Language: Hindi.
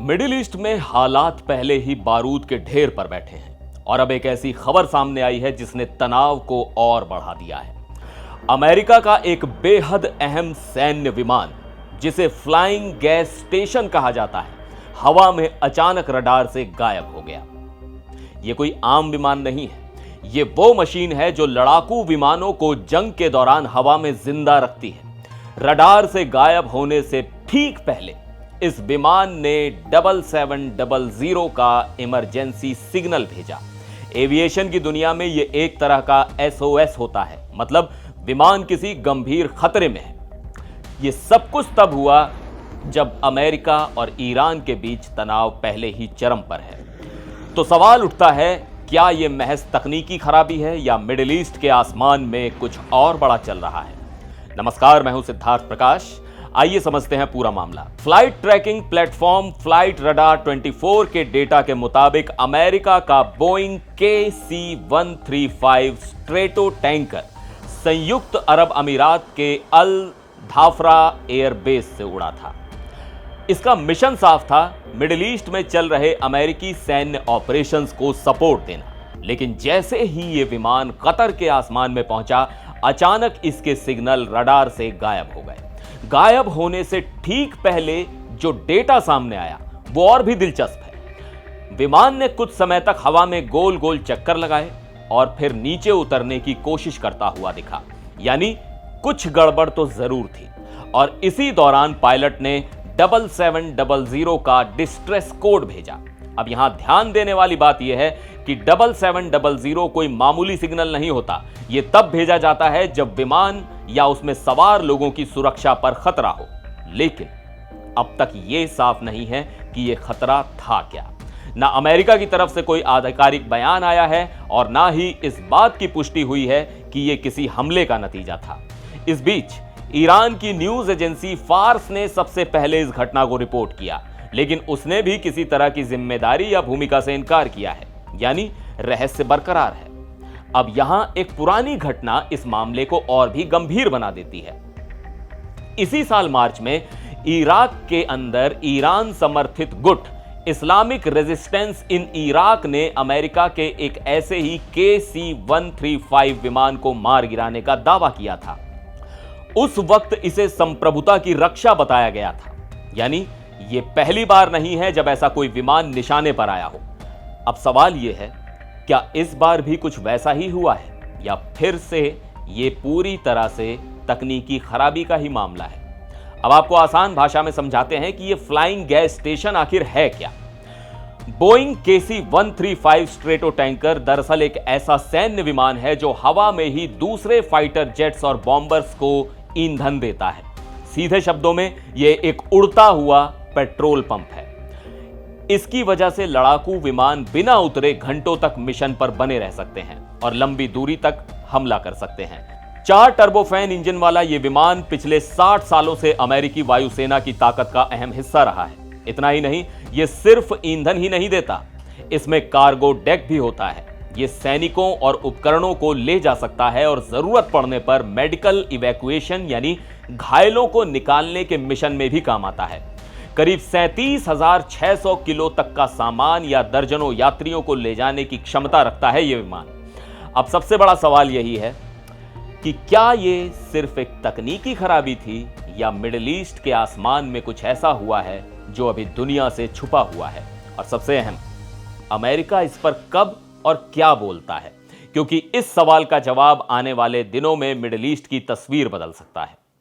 मिडिल ईस्ट में हालात पहले ही बारूद के ढेर पर बैठे हैं और अब एक ऐसी खबर सामने आई है जिसने तनाव को और बढ़ा दिया है। अमेरिका का एक बेहद अहम सैन्य विमान जिसे फ्लाइंग गैस स्टेशन कहा जाता है, हवा में अचानक रडार से गायब हो गया। यह कोई आम विमान नहीं है, ये वो मशीन है जो लड़ाकू विमानों को जंग के दौरान हवा में जिंदा रखती है। रडार से गायब होने से ठीक पहले इस विमान ने 7700 का इमरजेंसी सिग्नल भेजा। एविएशन की दुनिया में यह एक तरह का SOS होता है, मतलब विमान किसी गंभीर खतरे में है। यह सब कुछ तब हुआ जब अमेरिका और ईरान के बीच तनाव पहले ही चरम पर है। तो सवाल उठता है, क्या यह महज तकनीकी खराबी है या मिडिल ईस्ट के आसमान में कुछ और बड़ा चल रहा है? नमस्कार, मैं हूं सिद्धार्थ प्रकाश। आइए समझते हैं पूरा मामला। Flight tracking platform flight radar 24 के डेटा के मुताबिक अमेरिका का बोइंग KC-135 स्ट्रेटो टैंकर संयुक्त अरब अमीरात के अल धाफरा एयरबेस से उड़ा था। इसका मिशन साफ था, मिडिल ईस्ट में चल रहे अमेरिकी सैन्य ऑपरेशंस को सपोर्ट देना। लेकिन जैसे ही यह विमान कतर के आसमान में पहुंचा, अचानक इसके सिग्नल रडार से गायब हो गए। गायब होने से ठीक पहले जो डेटा सामने आया वो और भी दिलचस्प है। विमान ने कुछ समय तक हवा में गोल गोल चक्कर लगाए और फिर नीचे उतरने की कोशिश करता हुआ दिखा, यानी कुछ गड़बड़ तो जरूर थी। और इसी दौरान पायलट ने 7700 का डिस्ट्रेस कोड भेजा। अब यहां ध्यान देने वाली बात यह है कि 7700 कोई मामूली सिग्नल नहीं होता। यह तब भेजा जाता है जब विमान या उसमें सवार लोगों की सुरक्षा पर खतरा हो। लेकिन अब तक यह साफ नहीं है कि यह खतरा था क्या। ना अमेरिका की तरफ से कोई आधिकारिक बयान आया है और ना ही इस बात की पुष्टि हुई है कि यह किसी हमले का नतीजा था। इस बीच ईरान की न्यूज एजेंसी फार्स ने सबसे पहले इस घटना को रिपोर्ट किया, लेकिन उसने भी किसी तरह की जिम्मेदारी या भूमिका से इनकार किया है, यानी रहस्य बरकरार है। अब यहां एक पुरानी घटना इस मामले को और भी गंभीर बना देती है। इसी साल मार्च में इराक के अंदर ईरान समर्थित गुट इस्लामिक रेजिस्टेंस इन इराक ने अमेरिका के एक ऐसे ही KC-135 विमान को मार गिराने का दावा किया था। उस वक्त इसे संप्रभुता की रक्षा बताया गया था, यानी यह पहली बार नहीं है जब ऐसा कोई विमान निशाने पर आया हो। अब सवाल यह है, क्या इस बार भी कुछ वैसा ही हुआ है या फिर से यह पूरी तरह से तकनीकी खराबी का ही मामला है? अब आपको आसान भाषा में समझाते हैं कि यह फ्लाइंग गैस स्टेशन आखिर है क्या। बोइंग KC-135 स्ट्रेटो टैंकर दरअसल एक ऐसा सैन्य विमान है जो हवा में ही दूसरे फाइटर जेट्स और बॉम्बर्स को ईंधन देता है। सीधे शब्दों में यह एक उड़ता हुआ पेट्रोल पंप है। इसकी वजह से लड़ाकू विमान बिना उतरे घंटों तक मिशन पर बने रह सकते हैं और लंबी दूरी तक हमला कर सकते हैं। 4 टर्बोफैन इंजन वाला यह विमान पिछले 60 सालों से अमेरिकी वायुसेना की ताकत का अहम हिस्सा रहा है। इतना ही नहीं, यह सिर्फ ईंधन ही नहीं देता, इसमें कार्गो डेक भी होता है। यह सैनिकों और उपकरणों को ले जा सकता है और जरूरत पड़ने पर मेडिकल इवैक्यूएशन यानी घायलों को निकालने के मिशन में भी काम आता है। करीब 37,600 किलो तक का सामान या दर्जनों यात्रियों को ले जाने की क्षमता रखता है यह विमान। अब सबसे बड़ा सवाल यही है कि क्या यह सिर्फ एक तकनीकी खराबी थी या मिडिल ईस्ट के आसमान में कुछ ऐसा हुआ है जो अभी दुनिया से छुपा हुआ है? और सबसे अहम, अमेरिका इस पर कब और क्या बोलता है? क्योंकि इस सवाल का जवाब आने वाले दिनों में मिडिल ईस्ट की तस्वीर बदल सकता है।